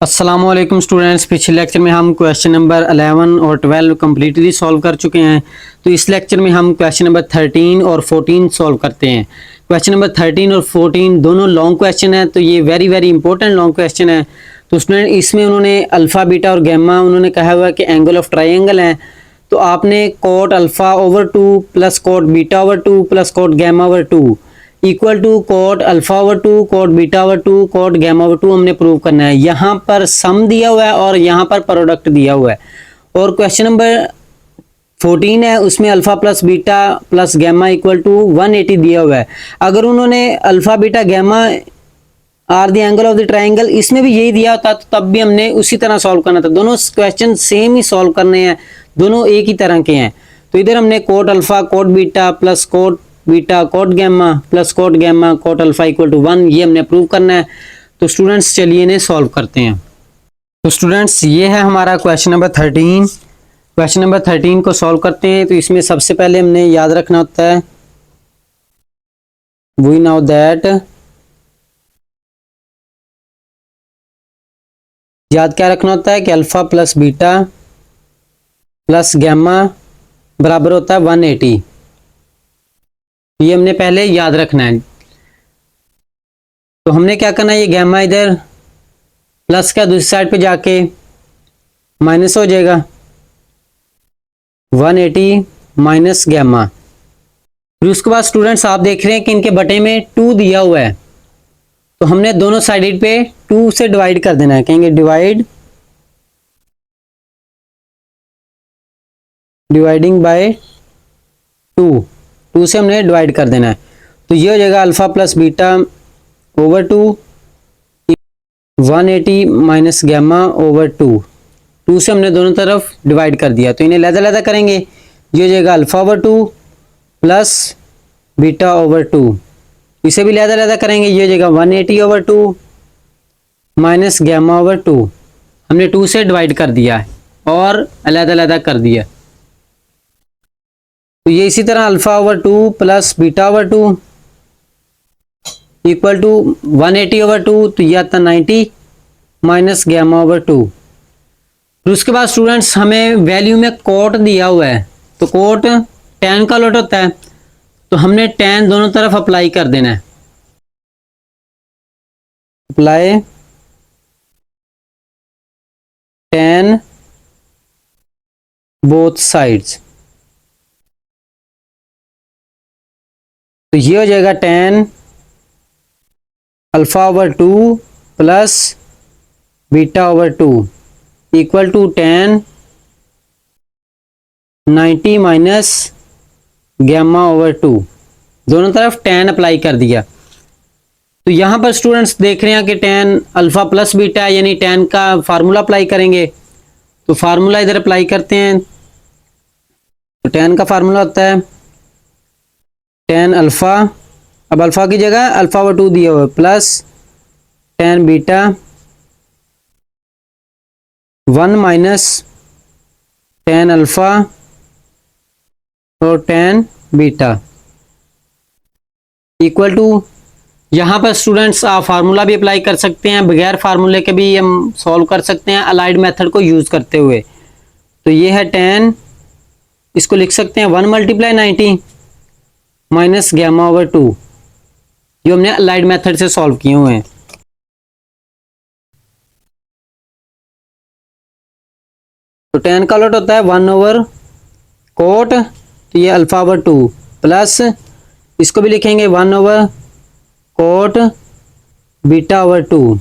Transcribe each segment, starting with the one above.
अस्सलामुअलैकुम स्टूडेंट्स। पिछले लेक्चर में हम क्वेश्चन नंबर 11 और 12 कम्प्लीटली सॉल्व कर चुके हैं। तो इस लेक्चर में हम क्वेश्चन नंबर 13 और 14 सॉल्व करते हैं। क्वेश्चन नंबर 13 और 14 दोनों लॉन्ग क्वेश्चन है, तो ये वेरी इंपॉर्टेंट लॉन्ग क्वेश्चन है। तो स्टूडेंट इसमें उन्होंने अल्फ़ा बीटा और गैमा उन्होंने कहा हुआ है कि एंगल ऑफ ट्राइंगल है। तो आपने cot alpha over 2 plus cot beta over 2 plus cot gamma over 2 equal to cot alpha over 2 cot beta over 2 cot gamma over 2 हमने प्रूव करना है। यहाँ पर सम दिया हुआ है और यहाँ पर प्रोडक्ट दिया हुआ है। और क्वेश्चन नंबर 14 है, उसमें alpha plus beta plus gamma equal to 180 दिया हुआ है। अगर उन्होंने alpha beta gamma are the angle of the triangle इसमें भी यही दिया होता तो तब भी हमने उसी तरह सॉल्व करना था। दोनों क्वेश्चन सेम ही सॉल्व करने हैं, दोनों एक ही तरह के हैं। तो इधर हमने cot alpha cot beta plus cot beta cot gamma plus cot gamma cot alpha equal to 1 ये हमने प्रूव करना है। तो स्टूडेंट्स चलिए इन्हें सॉल्व करते हैं। तो स्टूडेंट्स ये है हमारा क्वेश्चन नंबर 13। क्वेश्चन नंबर 13 को सॉल्व करते हैं। तो इसमें सबसे पहले हमने याद रखना होता है वी नो दैट, याद क्या रखना होता है कि alpha plus beta plus gamma बराबर होता है 180। ये हमने पहले याद रखना है। तो हमने क्या करना है, ये गैमा इधर प्लस का दूसरी साइड पे जाके माइनस हो जाएगा 180 माइनस गैमा। फिर उसके बाद स्टूडेंट्स आप देख रहे हैं कि इनके बटे में 2 दिया हुआ है, तो हमने दोनों साइड पे 2 से डिवाइड कर देना है। कहेंगे डिवाइडिंग बाय 2 से हमने डिवाइड कर देना है। तो ये हो जाएगा alpha plus beta over 2 180 minus gamma over 2 से हमने दोनों तरफ डिवाइड कर दिया। तो इन्हें लहदा करेंगे, ये हो जाएगा alpha over 2 plus beta over 2, इसे भी लहदा करेंगे, ये हो जाएगा 180 ओवर 2 माइनस गैमा ओवर 2। हमने 2 से डिवाइड कर दिया है और अलग कर दिया। तो ये इसी तरह alpha over 2 plus beta over 2 equal to 180 over 2, तो यह आता 90 माइनस गैमा ओवर 2। फिर उसके बाद स्टूडेंट्स हमें वैल्यू में कोट दिया हुआ है, तो कोट tan का लॉट होता है, तो हमने tan दोनों तरफ अप्लाई कर देना है। अप्लाई tan बोथ साइड्स, तो ये हो जाएगा tan alpha over 2 plus beta over 2 equal to tan 90 minus gamma over 2। दोनों तरफ tan अप्लाई कर दिया। तो यहां पर स्टूडेंट्स देख रहे हैं कि tan अल्फा प्लस बीटा है, यानी tan का फार्मूला अप्लाई करेंगे। तो फार्मूला इधर अप्लाई करते हैं। तो tan का फार्मूला होता है tan अल्फा, अब अल्फा की जगह अल्फा ओवर 2 दिया हुआ है, plus tan beta 1 minus tan alpha और tan बीटा इक्वल टू, यहाँ पर स्टूडेंट्स आप फार्मूला भी अप्लाई कर सकते हैं, बगैर फार्मूले के भी हम सॉल्व कर सकते हैं अलाइड मेथड को यूज करते हुए। तो ये है tan, इसको लिख सकते हैं 1 मल्टीप्लाई 90 माइनस गैमा ओवर 2, जो हमने अलाइड मेथड से सॉल्व किए हुए हैं। तो tan का लॉट होता है 1 ओवर कोट, तो ये अल्फा ओवर 2 प्लस इसको भी लिखेंगे 1 ओवर कोट बीटा ओवर 2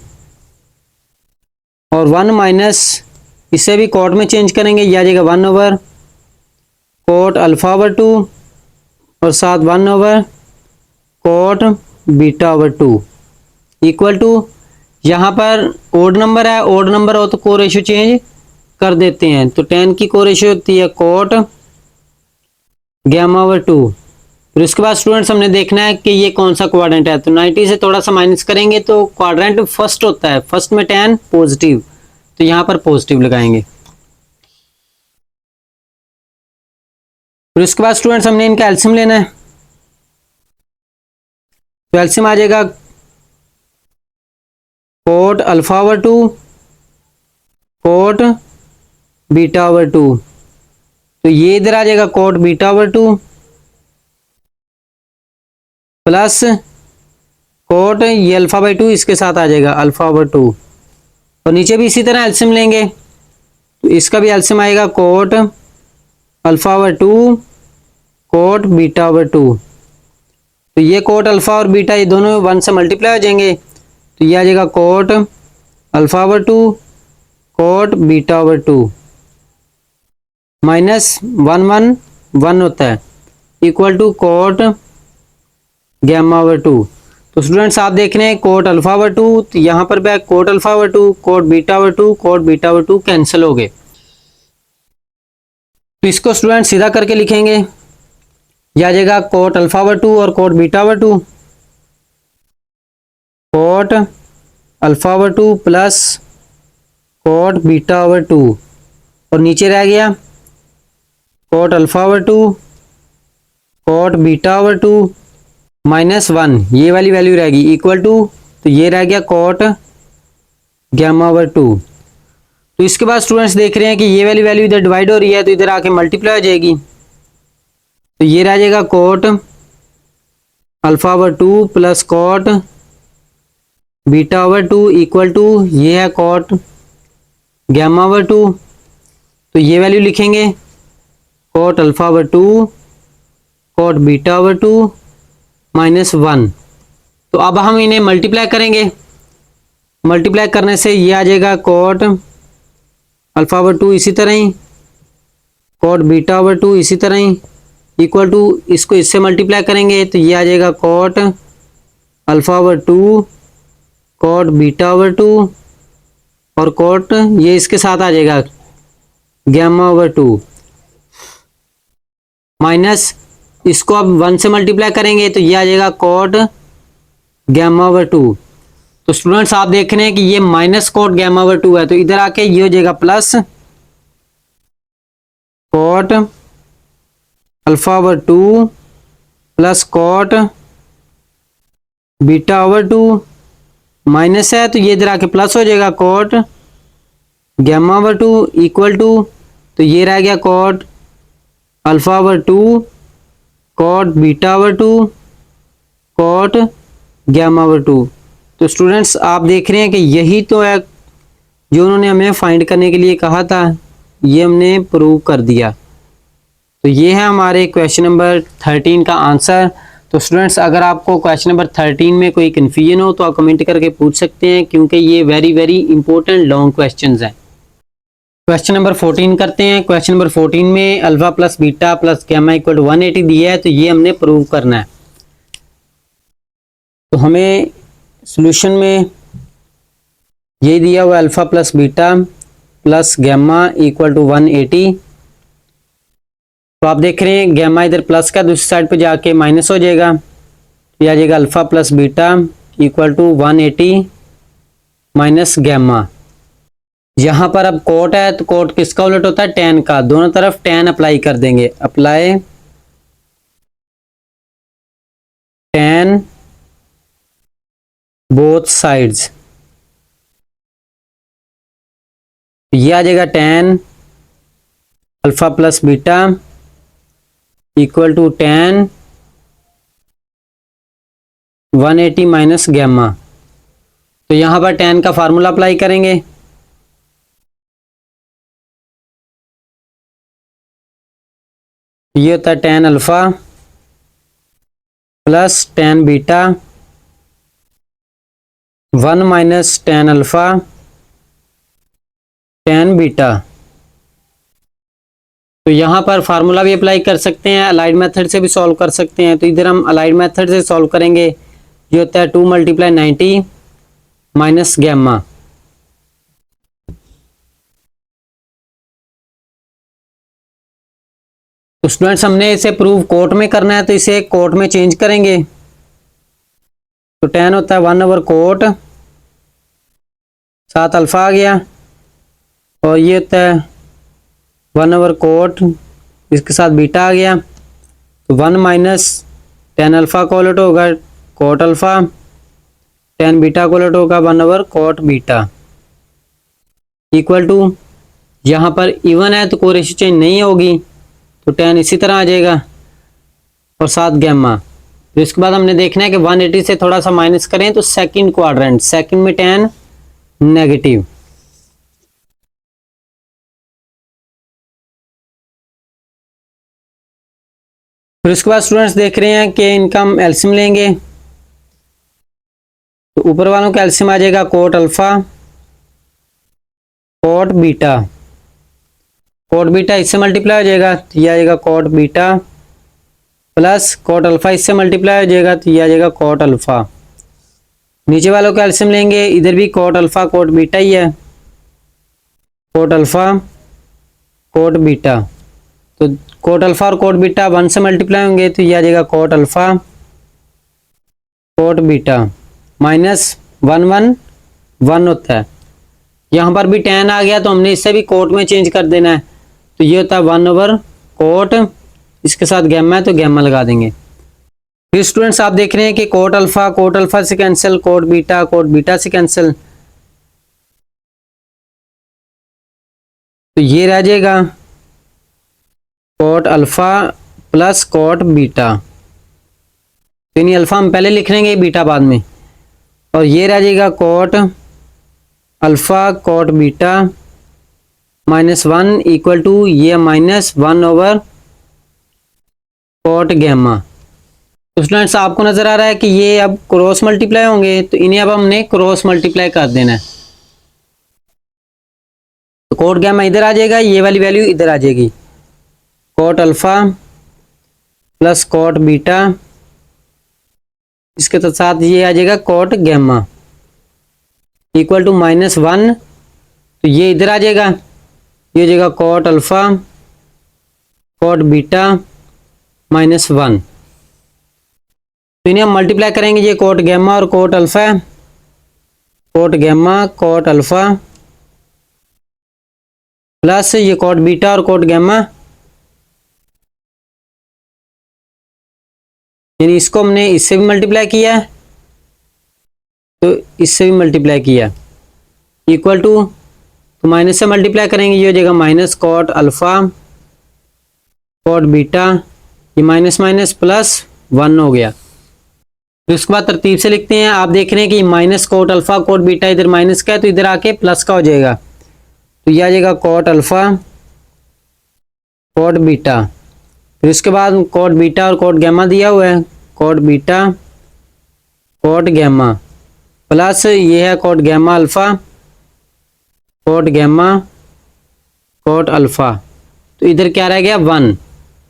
और 1 माइनस इसे भी कोट में चेंज करेंगे, यह आ जाएगा 1 ओवर कोट अल्फा ओवर 2 और साथ 1 over cot beta over 2 equal to, यहाँ पर ओड नंबर है, ओड नंबर हो तो को रेशियो चेंज कर देते हैं। तो tan की को रेशियो होती है कोट गैमा ओवर 2। फिर उसके बाद स्टूडेंट्स हमने देखना है कि ये कौन सा क्वाड्रेंट है। तो 90 से थोड़ा सा माइनस करेंगे तो क्वाड्रेंट फर्स्ट होता है, फर्स्ट में tan पॉजिटिव, तो यहाँ पर पॉजिटिव लगाएंगे। फिर उसके बाद स्टूडेंट्स हमने इनका एलसीएम लेना है। तो एलसीएम आ जाएगा cot alpha over 2 cot beta over 2, तो ये इधर आ जाएगा cot beta over 2 plus cot ये अल्फा बाई 2 इसके साथ आ जाएगा अल्फा ओवर 2, और नीचे भी इसी तरह एल्सियम लेंगे तो इसका भी एल्सियम आएगा cot alpha over 2 cot beta over 2, तो ये कोट अल्फा और बीटा ये दोनों 1 से मल्टीप्लाई हो जाएंगे, तो ये आ जाएगा cot alpha over 2 cot beta over 2 minus 1 1 1 होता है equal to cot gamma over 2। तो स्टूडेंट्स आप देख रहे हैं कोट अल्फा ओवर 2, तो यहाँ पर भी cot alpha over 2 cot beta over 2 cot beta over 2 cancel हो गए, तो इसको स्टूडेंट सीधा करके लिखेंगे, यह आ जाएगा कोट अल्फा ओवर 2 और cot beta over 2, cot alpha over 2 plus cot beta over 2, और नीचे रह गया cot alpha over 2 cot beta over 2 minus 1, ये वाली वैल्यू रहेगी इक्वल टू, तो ये रह गया कोट गैमा ओवर 2। तो इसके बाद स्टूडेंट्स देख रहे हैं कि ये वाली वैल्यू इधर डिवाइड हो रही है तो इधर आके मल्टीप्लाई हो जाएगी, तो ये रह जाएगा cot alpha over 2 plus cot beta over 2 equal to ये है कोट गैमा ओवर 2, तो ये वैल्यू लिखेंगे cot alpha over 2 cot beta over 2 minus 1। तो अब हम इन्हें मल्टीप्लाई करेंगे, मल्टीप्लाई करने से ये आ जाएगा कोट अल्फा ओवर 2 इसी तरह ही कोट बीटा ओवर 2 इसी तरह ही इक्वल टू, इसको इससे मल्टीप्लाई करेंगे तो ये आ जाएगा cot alpha over 2 cot beta over 2 और कोट ये इसके साथ आ जाएगा गैमा ओवर 2 माइनस, इसको अब 1 से मल्टीप्लाई करेंगे तो ये आ जाएगा कोट गैमा ओवर 2। तो स्टूडेंट्स आप देख रहे हैं कि ये माइनस कोट गैमा ओवर 2 है, तो इधर आके ये हो जाएगा plus cot alpha over 2 plus cot beta over 2 minus है तो ये इधर आके प्लस हो जाएगा cot gamma over 2 equal to, तो ये रह गया cot alpha over 2 cot beta over 2 cot gamma over 2। तो स्टूडेंट्स आप देख रहे हैं कि यही तो है जो उन्होंने हमें फाइंड करने के लिए कहा था, ये हमने प्रूव कर दिया। तो ये है हमारे क्वेश्चन नंबर 13 का आंसर। तो स्टूडेंट्स अगर आपको क्वेश्चन नंबर 13 में कोई कन्फ्यूजन हो तो आप कमेंट करके पूछ सकते हैं, क्योंकि ये वेरी इंपॉर्टेंट लॉन्ग क्वेश्चंस हैं। क्वेश्चन नंबर 14 करते हैं। क्वेश्चन नंबर 14 में alpha plus beta plus gamma equal to 180 दिया है, तो ये हमने प्रूव करना है। तो हमें सॉल्यूशन में ये दिया हुआ alpha plus beta plus gamma equal to 180। तो आप देख रहे हैं गैमा इधर प्लस का दूसरी साइड पे जाके माइनस हो जाएगा, ये आ जाएगा alpha plus beta equal to 180 minus gamma. यहाँ पर अब कोट है तो कोट किसका उलट होता है, टेन का। दोनों तरफ टेन अप्लाई कर देंगे, अप्लाई टेन बोथ साइड्स, ये आ जाएगा tan alpha plus beta equal to tan 180 minus gamma. तो यहाँ पर टेन का फार्मूला अप्लाई करेंगे, ये होता है ten alpha plus tan beta 1 minus tan alpha tan beta. तो यहाँ पर फार्मूला भी अप्लाई कर सकते हैं, अलाइड मेथड से भी सॉल्व कर सकते हैं। तो इधर हम अलाइड मेथड से सॉल्व करेंगे, ये होता है 2 मल्टीप्लाई 90 माइनस गैमा। तो स्टूडेंट्स हमने इसे प्रूव कोट में करना है, तो इसे कोट में चेंज करेंगे। तो टेन होता है 1 ओवर कोट, साथ अल्फा आ गया, और ये होता है 1 ओवर कोट, इसके साथ बीटा आ गया। तो 1 माइनस टेन अल्फा को उलट होगा कोट अल्फा, टेन बीटा को उलट होगा 1 over cot beta. Equal to, यहाँ पर इवन है तो कोई रेशियो चेंज नहीं होगी तो tan इसी तरह आ जाएगा और साथ गैमा। तो इसके बाद हमने देखना है कि 180 से थोड़ा सा माइनस करें तो सेकंड क्वाड्रेंट, सेकंड में tan नेगेटिव। फिर उसके बाद स्टूडेंट्स देख रहे हैं कि इनका हम एलसीएम लेंगे तो ऊपर वालों का एलसीएम आ जाएगा cot alpha cot beta, cot beta इससे मल्टीप्लाई हो जाएगा तो ये आ जाएगा cot beta plus cot alpha इससे मल्टीप्लाई हो जाएगा तो ये आ जाएगा कोट अल्फा। नीचे वालों का एलसीएम लेंगे, इधर भी कोट अल्फा कोट बीटा ही है, कोट अल्फा कोट बीटा, तो कोट अल्फा और कोट बीटा 1 से मल्टीप्लाई होंगे तो ये आ जाएगा cot alpha cot beta minus 1 1 1 होता है। यहाँ पर भी tan आ गया तो हमने इससे भी कोट में चेंज कर देना है तो ये होता है 1 कोट, इसके साथ गैमा है तो गैमा लगा देंगे। फिर स्टूडेंट्स आप देख रहे हैं कि कोट अल्फा से कैंसिल, कोट बीटा से कैंसिल, तो ये रह जाएगा cot alpha plus cot beta, तो यानी अल्फा हम पहले लिख लेंगे बीटा बाद में, और ये रह जाएगा cot alpha cot beta -1 equal to ये -1 कोट गैमा। तो स्टूडेंट्स आपको नजर आ रहा है कि ये अब क्रॉस मल्टीप्लाई होंगे तो इन्हें अब हमने क्रॉस मल्टीप्लाई कर देना है। तो कोट गैमा इधर आ जाएगा, ये वाली वैल्यू इधर आ जाएगी, coat alpha plus cot beta, इसके साथ ये आ जाएगा कोट गैमा इक्वल टू -1, तो ये इधर आ जाएगा, ये हो जाएगा कोट अल्फा कोट बीटा -1, तो इन्हें हम मल्टीप्लाई करेंगे, ये कोट गैमा और कोट अल्फा है, cot gamma cot alpha plus ये कोट बीटा और कोट गैमा, यानी इसको हमने इससे भी मल्टीप्लाई किया है तो इससे भी मल्टीप्लाई किया इक्वल टू, तो माइनस से मल्टीप्लाई करेंगे ये हो जाएगा minus cot alpha cot beta, ये माइनस माइनस प्लस 1 हो गया। फिर उसके बाद तरतीब से लिखते हैं, आप देख रहे हैं कि minus cot alpha cot beta इधर माइनस का है तो इधर आके प्लस का हो जाएगा, तो यह आ जाएगा कोट अल्फा कोट बीटा, फिर उसके बाद कोट बीटा और कोट गैमा दिया हुआ है, cot beta cot gamma plus ये है cot gamma alpha cot gamma cot alpha, तो इधर क्या रह गया 1।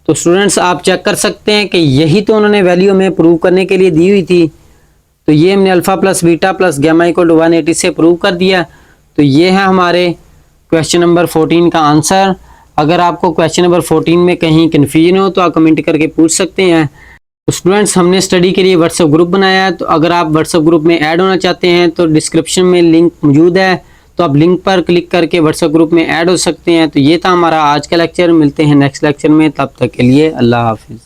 तो स्टूडेंट्स आप चेक कर सकते हैं कि यही तो उन्होंने वैल्यू हमें प्रूव करने के लिए दी हुई थी, तो ये हमने alpha plus beta plus gamma equal to 180 से प्रूव कर दिया। तो ये है हमारे क्वेश्चन नंबर 14 का आंसर। अगर आपको क्वेश्चन नंबर 14 में कहीं कन्फ्यूजन हो तो आप कमेंट करके पूछ सकते हैं। तो स्टूडेंट्स हमने स्टडी के लिए व्हाट्सएप ग्रुप बनाया है, तो अगर आप व्हाट्सएप ग्रुप में ऐड होना चाहते हैं तो डिस्क्रिप्शन में लिंक मौजूद है, तो आप लिंक पर क्लिक करके व्हाट्सएप ग्रुप में ऐड हो सकते हैं। तो ये था हमारा आज का लेक्चर, मिलते हैं नेक्स्ट लेक्चर में, तब तक के लिए अल्लाह हाफिज़।